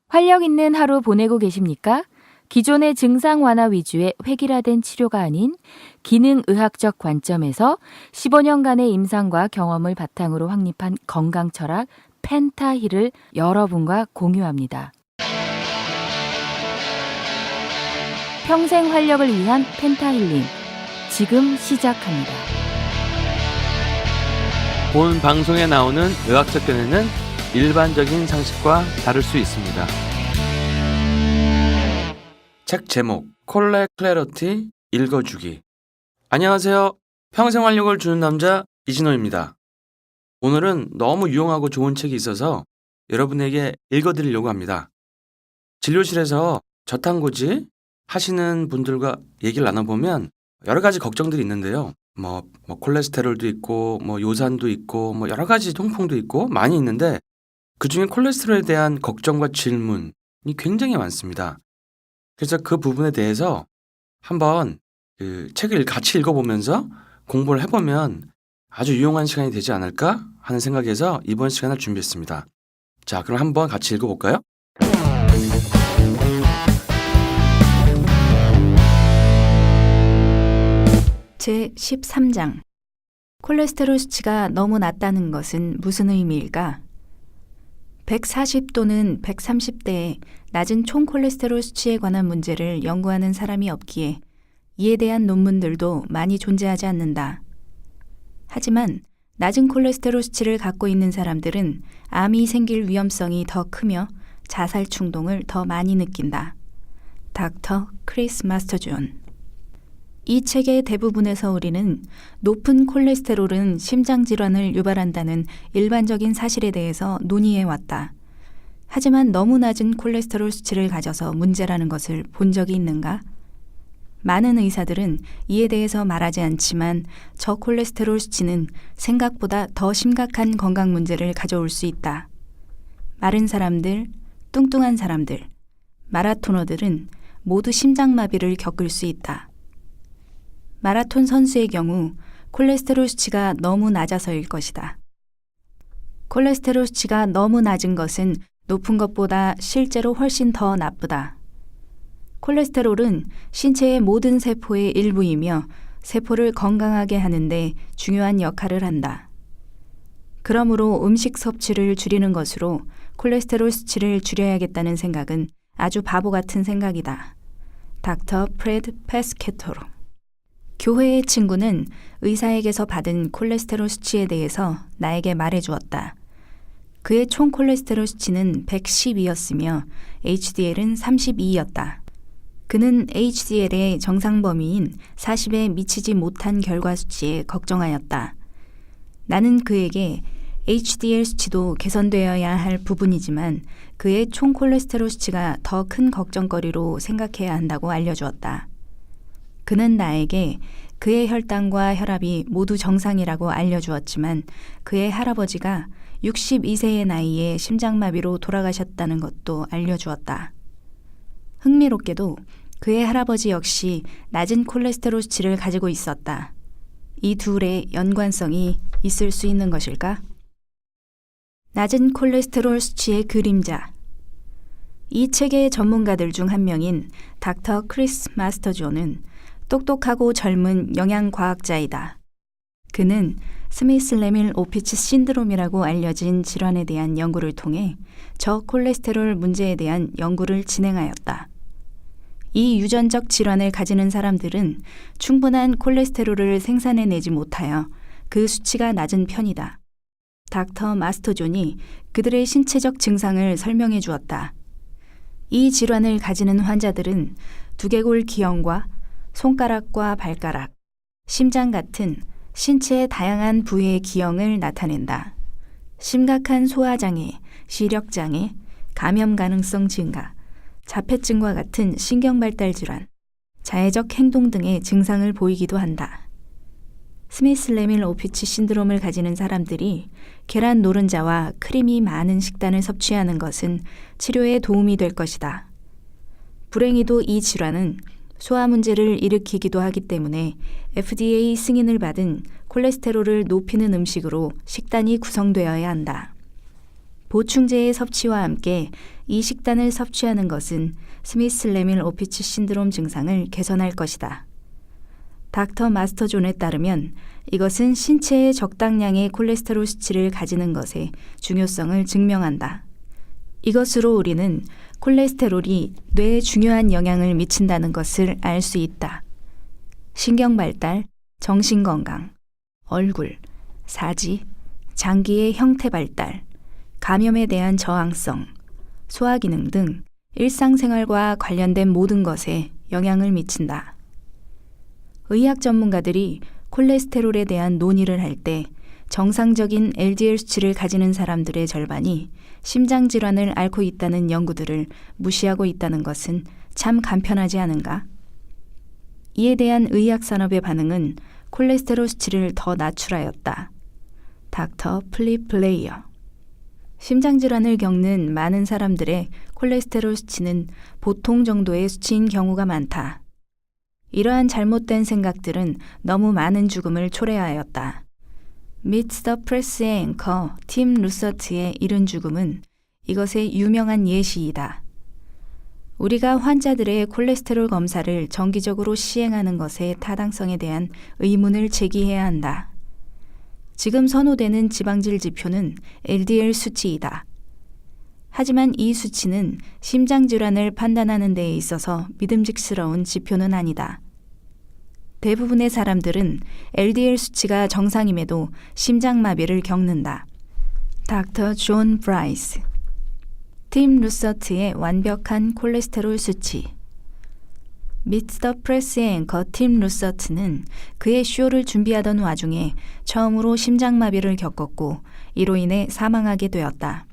활력 있는 하루 보내고 계십니까? 기존의 증상 완화 위주의 획일화된 치료가 아닌 기능의학적 관점에서 15년간의 임상과 경험을 바탕으로 확립한 건강 철학 펜타힐을 여러분과 공유합니다. 평생 활력을 위한 펜타힐링, 지금 시작합니다. 본 방송에 나오는 의학적 견해는 일반적인 상식과 다를 수 있습니다. 책 제목 콜레 클래러티 읽어주기. 안녕하세요. 평생 활력을 주는 남자 이진호입니다. 오늘은 너무 유용하고 좋은 책이 있어서 여러분에게 읽어드리려고 합니다. 진료실에서 저탄고지 하시는 분들과 얘기를 나눠보면 여러 가지 걱정들이 있는데요. 콜레스테롤도 있고 요산도 있고 여러 가지 통풍도 있고 많이 있는데 그중에 콜레스테롤에 대한 걱정과 질문이 굉장히 많습니다. 그래서 그 부분에 대해서 한번 책을 같이 읽어보면서 공부를 해보면 아주 유용한 시간이 되지 않을까 하는 생각에서 이번 시간을 준비했습니다. 자, 그럼 한번 같이 읽어볼까요? 제13장 콜레스테롤 수치가 너무 낮다는 것은 무슨 의미일까? 140 또는 130대의 낮은 총 콜레스테롤 수치에 관한 문제를 연구하는 사람이 없기에 이에 대한 논문들도 많이 존재하지 않는다. 하지만 낮은 콜레스테롤 수치를 갖고 있는 사람들은 암이 생길 위험성이 더 크며 자살 충동을 더 많이 느낀다. 닥터 크리스 마스터존. 이 책의 대부분에서 우리는 높은 콜레스테롤은 심장질환을 유발한다는 일반적인 사실에 대해서 논의해왔다. 하지만 너무 낮은 콜레스테롤 수치를 가져서 문제라는 것을 본 적이 있는가? 많은 의사들은 이에 대해서 말하지 않지만 저 콜레스테롤 수치는 생각보다 더 심각한 건강 문제를 가져올 수 있다. 마른 사람들, 뚱뚱한 사람들, 마라토너들은 모두 심장마비를 겪을 수 있다. 마라톤 선수의 경우 콜레스테롤 수치가 너무 낮아서일 것이다. 콜레스테롤 수치가 너무 낮은 것은 높은 것보다 실제로 훨씬 더 나쁘다. 콜레스테롤은 신체의 모든 세포의 일부이며 세포를 건강하게 하는데 중요한 역할을 한다. 그러므로 음식 섭취를 줄이는 것으로 콜레스테롤 수치를 줄여야겠다는 생각은 아주 바보 같은 생각이다. 닥터 프레드 페스케토로. 교회의 친구는 의사에게서 받은 콜레스테롤 수치에 대해서 나에게 말해주었다. 그의 총 콜레스테롤 수치는 110이었으며 HDL은 32였다. 그는 HDL의 정상 범위인 40에 미치지 못한 결과 수치에 걱정하였다. 나는 그에게 HDL 수치도 개선되어야 할 부분이지만 그의 총 콜레스테롤 수치가 더 큰 걱정거리로 생각해야 한다고 알려주었다. 그는 나에게 그의 혈당과 혈압이 모두 정상이라고 알려주었지만 그의 할아버지가 62세의 나이에 심장마비로 돌아가셨다는 것도 알려주었다. 흥미롭게도 그의 할아버지 역시 낮은 콜레스테롤 수치를 가지고 있었다. 이 둘의 연관성이 있을 수 있는 것일까? 낮은 콜레스테롤 수치의 그림자. 이 책의 전문가들 중 한 명인 닥터 크리스 마스터존은 똑똑하고 젊은 영양과학자이다. 그는 스미스-레밀 오피츠 신드롬이라고 알려진 질환에 대한 연구를 통해 저콜레스테롤 문제에 대한 연구를 진행하였다. 이 유전적 질환을 가지는 사람들은 충분한 콜레스테롤을 생산해내지 못하여 그 수치가 낮은 편이다. 닥터 마스터존이 그들의 신체적 증상을 설명해 주었다. 이 질환을 가지는 환자들은 두개골 기형과 손가락과 발가락, 심장 같은 신체의 다양한 부위의 기형을 나타낸다. 심각한 소화장애, 시력장애, 감염 가능성 증가, 자폐증과 같은 신경발달 질환, 자해적 행동 등의 증상을 보이기도 한다. 스미스-레밀 오피츠 신드롬을 가지는 사람들이 계란 노른자와 크림이 많은 식단을 섭취하는 것은 치료에 도움이 될 것이다. 불행히도 이 질환은 소화 문제를 일으키기도 하기 때문에 FDA 승인을 받은 콜레스테롤을 높이는 음식으로 식단이 구성되어야 한다. 보충제의 섭취와 함께 이 식단을 섭취하는 것은 스미스 레밀 오피츠 신드롬 증상을 개선할 것이다. 닥터 마스터 존에 따르면 이것은 신체의 적당량의 콜레스테롤 수치를 가지는 것의 중요성을 증명한다. 이것으로 우리는 콜레스테롤이 뇌에 중요한 영향을 미친다는 것을 알 수 있다. 신경 발달, 정신 건강, 얼굴, 사지, 장기의 형태 발달, 감염에 대한 저항성, 소화 기능 등 일상생활과 관련된 모든 것에 영향을 미친다. 의학 전문가들이 콜레스테롤에 대한 논의를 할 때 정상적인 LDL 수치를 가지는 사람들의 절반이 심장 질환을 앓고 있다는 연구들을 무시하고 있다는 것은 참 간편하지 않은가? 이에 대한 의학 산업의 반응은 콜레스테롤 수치를 더 낮추라였다. 닥터 플립 블레이어. 심장 질환을 겪는 많은 사람들의 콜레스테롤 수치는 보통 정도의 수치인 경우가 많다. 이러한 잘못된 생각들은 너무 많은 죽음을 초래하였다. Meet the Press의 앵커 팀 루서트의 이른 죽음은 이것의 유명한 예시이다. 우리가 환자들의 콜레스테롤 검사를 정기적으로 시행하는 것의 타당성에 대한 의문을 제기해야 한다. 지금 선호되는 지방질 지표는 LDL 수치이다. 하지만 이 수치는 심장 질환을 판단하는 데에 있어서 믿음직스러운 지표는 아니다. 대부분의 사람들은 LDL 수치가 정상임에도 심장마비를 겪는다. 닥터 존 브라이스. 팀 루서트의 완벽한 콜레스테롤 수치. 미트 더 프레스의 앵커 팀 루서트는 그의 쇼를 준비하던 와중에 처음으로 심장마비를 겪었고 이로 인해 사망하게 되었다.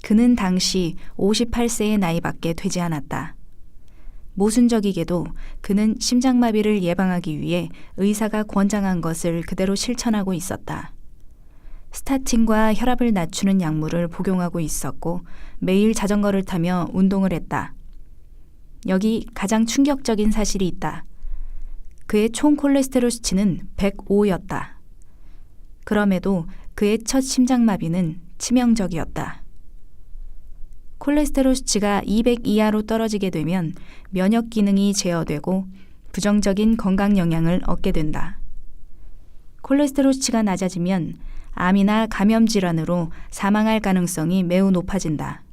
그는 당시 58세의 나이밖에 되지 않았다. 모순적이게도 그는 심장마비를 예방하기 위해 의사가 권장한 것을 그대로 실천하고 있었다. 스타틴과 혈압을 낮추는 약물을 복용하고 있었고 매일 자전거를 타며 운동을 했다. 여기 가장 충격적인 사실이 있다. 그의 총 콜레스테롤 수치는 105였다. 그럼에도 그의 첫 심장마비는 치명적이었다. 콜레스테롤 수치가 200 이하로 떨어지게 되면 면역 기능이 제어되고 부정적인 건강 영향을 얻게 된다. 콜레스테롤 수치가 낮아지면 암이나 감염 질환으로 사망할 가능성이 매우 높아진다.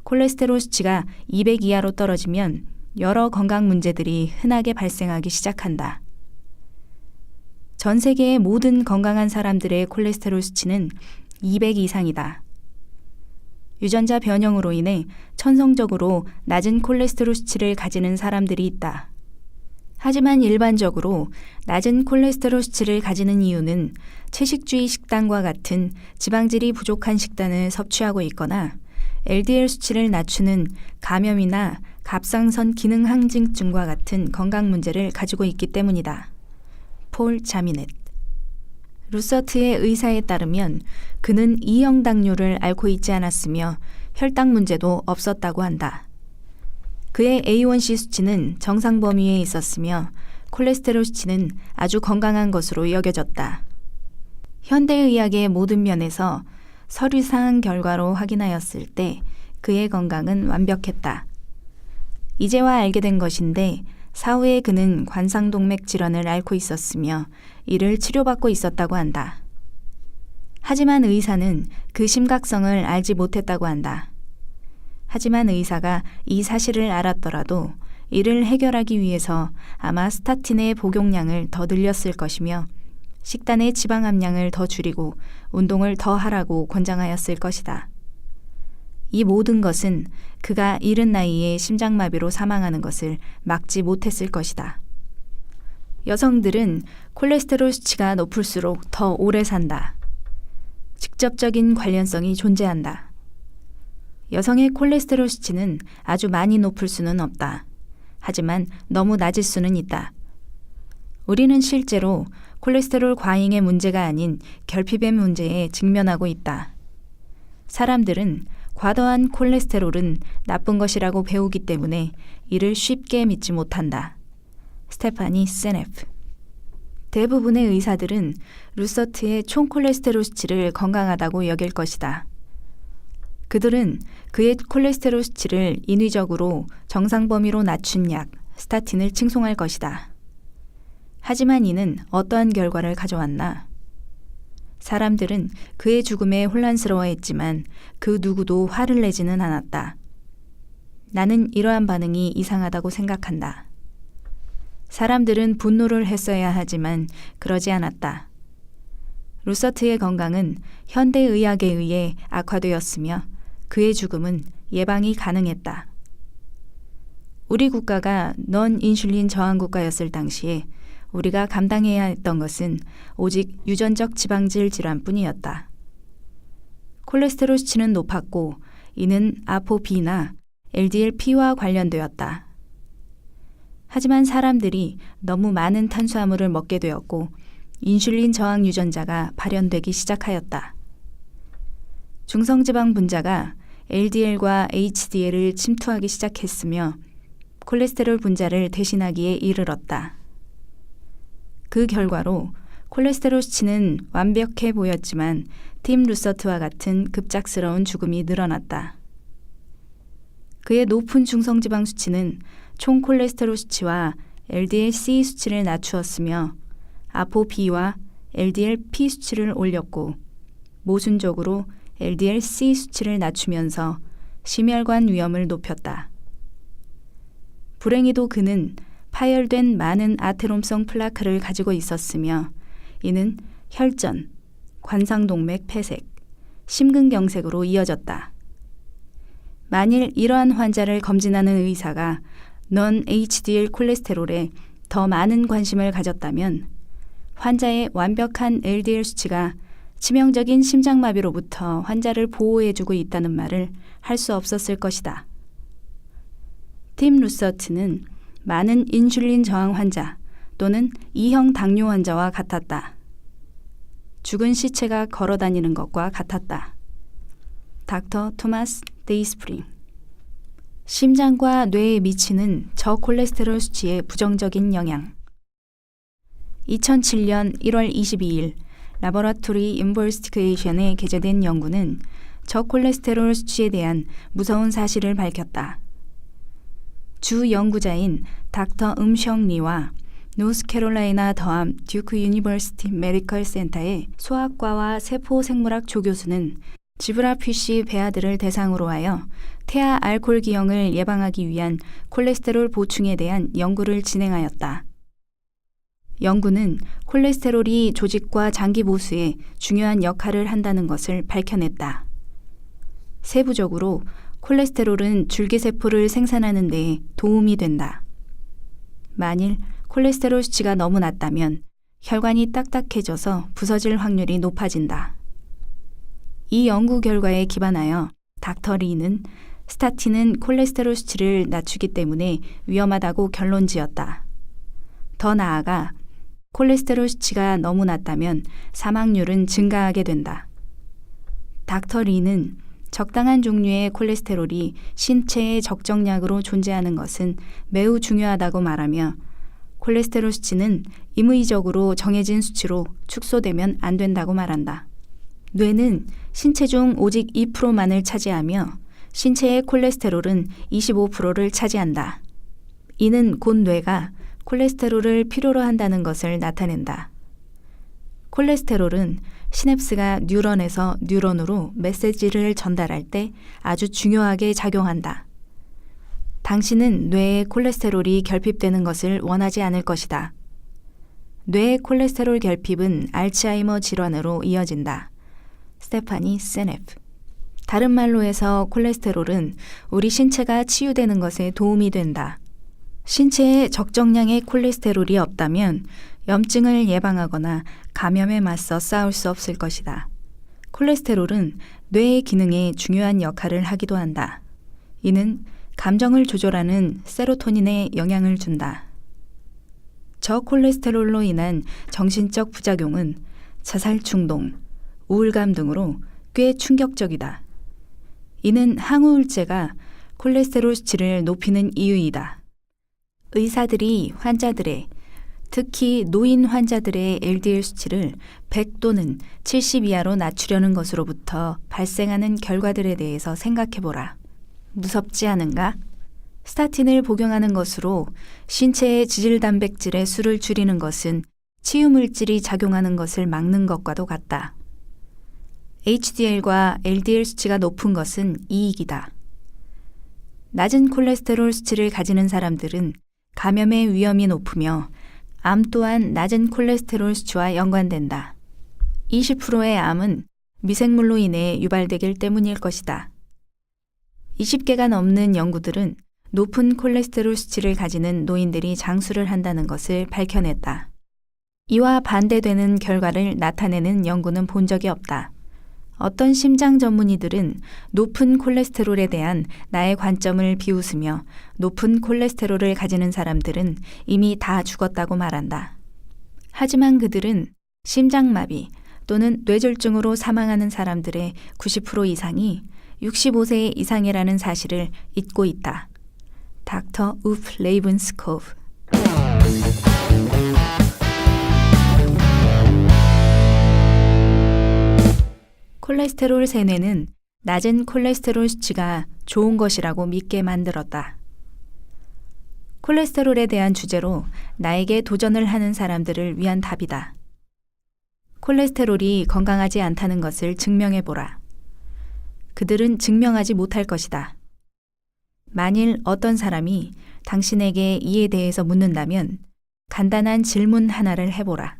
콜레스테롤 수치가 200 이하로 떨어지면 여러 건강 문제들이 흔하게 발생하기 시작한다. 전 세계의 모든 건강한 사람들의 콜레스테롤 수치는 200 이상이다. 유전자 변형으로 인해 천성적으로 낮은 콜레스테롤 수치를 가지는 사람들이 있다. 하지만 일반적으로 낮은 콜레스테롤 수치를 가지는 이유는 채식주의 식단과 같은 지방질이 부족한 식단을 섭취하고 있거나 LDL 수치를 낮추는 감염이나 갑상선 기능 항진증과 같은 건강 문제를 가지고 있기 때문이다. 폴 자미넷. 루서트의 의사에 따르면 그는 2형 당뇨를 앓고 있지 않았으며 혈당 문제도 없었다고 한다. 그의 A1C 수치는 정상 범위에 있었으며 콜레스테롤 수치는 아주 건강한 것으로 여겨졌다. 현대의학의 모든 면에서 서류상 결과로 확인하였을 때 그의 건강은 완벽했다. 이제와 알게 된 것인데 사후에 그는 관상동맥 질환을 앓고 있었으며 이를 치료받고 있었다고 한다. 하지만 의사는 그 심각성을 알지 못했다고 한다. 하지만 의사가 이 사실을 알았더라도 이를 해결하기 위해서 아마 스타틴의 복용량을 더 늘렸을 것이며 식단의 지방 함량을 더 줄이고 운동을 더 하라고 권장하였을 것이다. 이 모든 것은 그가 이른 나이에 심장마비로 사망하는 것을 막지 못했을 것이다. 여성들은 콜레스테롤 수치가 높을수록 더 오래 산다. 직접적인 관련성이 존재한다. 여성의 콜레스테롤 수치는 아주 많이 높을 수는 없다. 하지만 너무 낮을 수는 있다. 우리는 실제로 콜레스테롤 과잉의 문제가 아닌 결핍의 문제에 직면하고 있다. 사람들은 과도한 콜레스테롤은 나쁜 것이라고 배우기 때문에 이를 쉽게 믿지 못한다. 스테파니 세네프. 대부분의 의사들은 루서트의 총 콜레스테롤 수치를 건강하다고 여길 것이다. 그들은 그의 콜레스테롤 수치를 인위적으로 정상 범위로 낮춘 약, 스타틴을 칭송할 것이다. 하지만 이는 어떠한 결과를 가져왔나? 사람들은 그의 죽음에 혼란스러워했지만 그 누구도 화를 내지는 않았다. 나는 이러한 반응이 이상하다고 생각한다. 사람들은 분노를 했어야 하지만 그러지 않았다. 루서트의 건강은 현대의학에 의해 악화되었으며 그의 죽음은 예방이 가능했다. 우리 국가가 넌 인슐린 저항 국가였을 당시에 우리가 감당해야 했던 것은 오직 유전적 지방질 질환뿐이었다. 콜레스테롤 수치는 높았고 이는 아포비나 LDL-P와 관련되었다. 하지만 사람들이 너무 많은 탄수화물을 먹게 되었고 인슐린 저항 유전자가 발현되기 시작하였다. 중성지방 분자가 LDL과 HDL을 침투하기 시작했으며 콜레스테롤 분자를 대신하기에 이르렀다. 그 결과로 콜레스테롤 수치는 완벽해 보였지만 팀 루서트와 같은 급작스러운 죽음이 늘어났다. 그의 높은 중성지방 수치는 총 콜레스테롤 수치와 LDL-C 수치를 낮추었으며 아포B와 LDL-P 수치를 올렸고 모순적으로 LDL-C 수치를 낮추면서 심혈관 위험을 높였다. 불행히도 그는 파열된 많은 아테롬성 플라크를 가지고 있었으며 이는 혈전, 관상동맥 폐색, 심근경색으로 이어졌다. 만일 이러한 환자를 검진하는 의사가 넌 HDL 콜레스테롤에 더 많은 관심을 가졌다면 환자의 완벽한 LDL 수치가 치명적인 심장마비로부터 환자를 보호해주고 있다는 말을 할 수 없었을 것이다. 팀 루서트는 많은 인슐린 저항 환자 또는 2형 당뇨 환자와 같았다. 죽은 시체가 걸어다니는 것과 같았다. 닥터 토마스 데이스프링. 심장과 뇌에 미치는 저콜레스테롤 수치의 부정적인 영향. 2007년 1월 22일 라보라토리 인버스티게이션에 게재된 연구는 저콜레스테롤 수치에 대한 무서운 사실을 밝혔다. 주 연구자인 닥터 음셩리와 노스캐롤라이나 더함 듀크 유니버시티 메디컬 센터의 소아과와 세포생물학 조교수는 지브라피쉬 배아들을 대상으로 하여 태아 알코올 기형을 예방하기 위한 콜레스테롤 보충에 대한 연구를 진행하였다. 연구는 콜레스테롤이 조직과 장기 보수에 중요한 역할을 한다는 것을 밝혀냈다. 세부적으로 콜레스테롤은 줄기세포를 생산하는 데 도움이 된다. 만일 콜레스테롤 수치가 너무 낮다면 혈관이 딱딱해져서 부서질 확률이 높아진다. 이 연구 결과에 기반하여 닥터 리는 스타틴은 콜레스테롤 수치를 낮추기 때문에 위험하다고 결론지었다. 더 나아가 콜레스테롤 수치가 너무 낮다면 사망률은 증가하게 된다. 닥터 리는 적당한 종류의 콜레스테롤이 신체의 적정량으로 존재하는 것은 매우 중요하다고 말하며 콜레스테롤 수치는 임의적으로 정해진 수치로 축소되면 안 된다고 말한다. 뇌는 신체 중 오직 2%만을 차지하며 신체의 콜레스테롤은 25%를 차지한다. 이는 곧 뇌가 콜레스테롤을 필요로 한다는 것을 나타낸다. 콜레스테롤은 시냅스가 뉴런에서 뉴런으로 메시지를 전달할 때 아주 중요하게 작용한다. 당신은 뇌에 콜레스테롤이 결핍되는 것을 원하지 않을 것이다. 뇌의 콜레스테롤 결핍은 알츠하이머 질환으로 이어진다. 스테파니 세네프. 다른 말로 해서 콜레스테롤은 우리 신체가 치유되는 것에 도움이 된다. 신체에 적정량의 콜레스테롤이 없다면 염증을 예방하거나 감염에 맞서 싸울 수 없을 것이다. 콜레스테롤은 뇌의 기능에 중요한 역할을 하기도 한다. 이는 감정을 조절하는 세로토닌에 영향을 준다. 저콜레스테롤로 인한 정신적 부작용은 자살 충동, 우울감 등으로 꽤 충격적이다. 이는 항우울제가 콜레스테롤 수치를 높이는 이유이다. 의사들이 환자들의 특히 노인 환자들의 LDL 수치를 100 또는 70 이하로 낮추려는 것으로부터 발생하는 결과들에 대해서 생각해보라. 무섭지 않은가? 스타틴을 복용하는 것으로 신체의 지질단백질의 수를 줄이는 것은 치유물질이 작용하는 것을 막는 것과도 같다. HDL과 LDL 수치가 높은 것은 이익이다. 낮은 콜레스테롤 수치를 가지는 사람들은 감염의 위험이 높으며 암 또한 낮은 콜레스테롤 수치와 연관된다. 20%의 암은 미생물로 인해 유발되길 때문일 것이다. 20개가 넘는 연구들은 높은 콜레스테롤 수치를 가지는 노인들이 장수를 한다는 것을 밝혀냈다. 이와 반대되는 결과를 나타내는 연구는 본 적이 없다. 어떤 심장 전문의들은 높은 콜레스테롤에 대한 나의 관점을 비웃으며 높은 콜레스테롤을 가지는 사람들은 이미 다 죽었다고 말한다. 하지만 그들은 심장마비 또는 뇌졸중으로 사망하는 사람들의 90% 이상이 65세 이상이라는 사실을 잊고 있다. 닥터 우프 레이븐스코프. 콜레스테롤 세뇌는 낮은 콜레스테롤 수치가 좋은 것이라고 믿게 만들었다. 콜레스테롤에 대한 주제로 나에게 도전을 하는 사람들을 위한 답이다. 콜레스테롤이 건강하지 않다는 것을 증명해보라. 그들은 증명하지 못할 것이다. 만일 어떤 사람이 당신에게 이에 대해서 묻는다면 간단한 질문 하나를 해보라.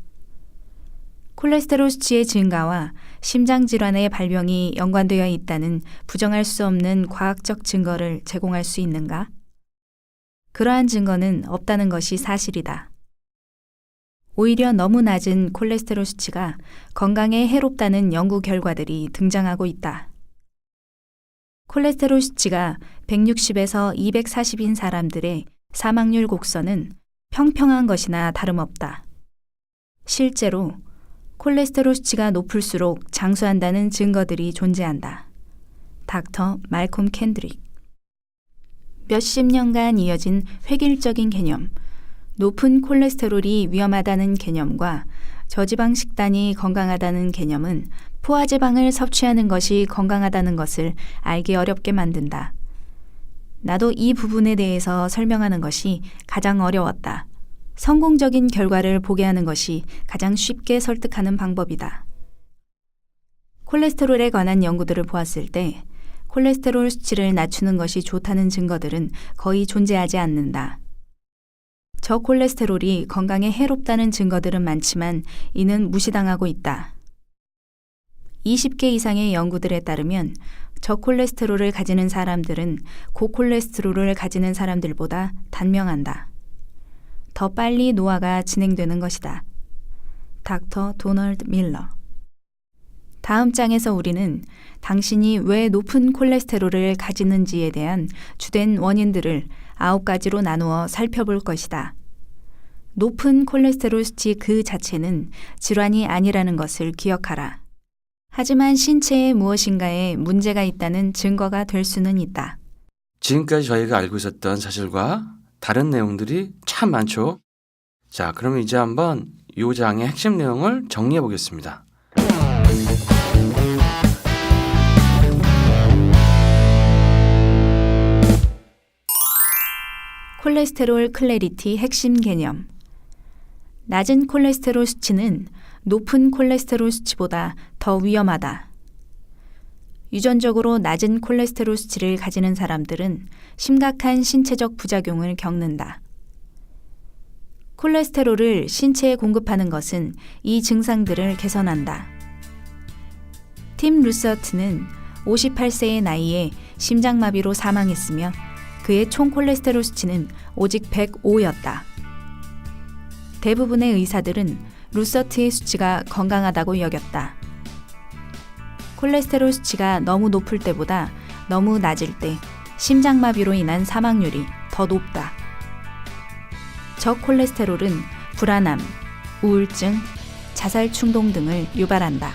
콜레스테롤 수치의 증가와 심장질환의 발병이 연관되어 있다는 부정할 수 없는 과학적 증거를 제공할 수 있는가? 그러한 증거는 없다는 것이 사실이다. 오히려 너무 낮은 콜레스테롤 수치가 건강에 해롭다는 연구 결과들이 등장하고 있다. 콜레스테롤 수치가 160에서 240인 사람들의 사망률 곡선은 평평한 것이나 다름없다. 실제로 콜레스테롤 수치가 높을수록 장수한다는 증거들이 존재한다. 닥터 말콤 캔드릭. 몇십 년간 이어진 획일적인 개념, 높은 콜레스테롤이 위험하다는 개념과 저지방 식단이 건강하다는 개념은 포화지방을 섭취하는 것이 건강하다는 것을 알기 어렵게 만든다. 나도 이 부분에 대해서 설명하는 것이 가장 어려웠다. 성공적인 결과를 보게 하는 것이 가장 쉽게 설득하는 방법이다. 콜레스테롤에 관한 연구들을 보았을 때 콜레스테롤 수치를 낮추는 것이 좋다는 증거들은 거의 존재하지 않는다. 저콜레스테롤이 건강에 해롭다는 증거들은 많지만 이는 무시당하고 있다. 20개 이상의 연구들에 따르면 저콜레스테롤을 가지는 사람들은 고콜레스테롤을 가지는 사람들보다 단명한다. 더 빨리 노화가 진행되는 것이다. 닥터 도널드 밀러. 다음 장에서 우리는 당신이 왜 높은 콜레스테롤을 가지는지에 대한 주된 원인들을 9가지로 나누어 살펴볼 것이다. 높은 콜레스테롤 수치 그 자체는 질환이 아니라는 것을 기억하라. 하지만 신체에 무엇인가에 문제가 있다는 증거가 될 수는 있다. 지금까지 저희가 알고 있었던 사실과 다른 내용들이 참 많죠. 자, 그럼 이제 한번 이 장의 핵심 내용을 정리해 보겠습니다. 콜레스테롤 클래리티 핵심 개념. 낮은 콜레스테롤 수치는 높은 콜레스테롤 수치보다 더 위험하다. 유전적으로 낮은 콜레스테롤 수치를 가지는 사람들은 심각한 신체적 부작용을 겪는다. 콜레스테롤을 신체에 공급하는 것은 이 증상들을 개선한다. 팀 루서트는 58세의 나이에 심장마비로 사망했으며 그의 총 콜레스테롤 수치는 오직 105였다. 대부분의 의사들은 루서트의 수치가 건강하다고 여겼다. 콜레스테롤 수치가 너무 높을 때보다 너무 낮을 때 심장마비로 인한 사망률이 더 높다. 저콜레스테롤은 불안함, 우울증, 자살 충동 등을 유발한다.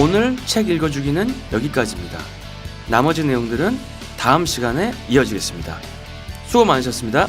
오늘 책 읽어주기는 여기까지입니다. 나머지 내용들은 다음 시간에 이어지겠습니다. 수고 많으셨습니다.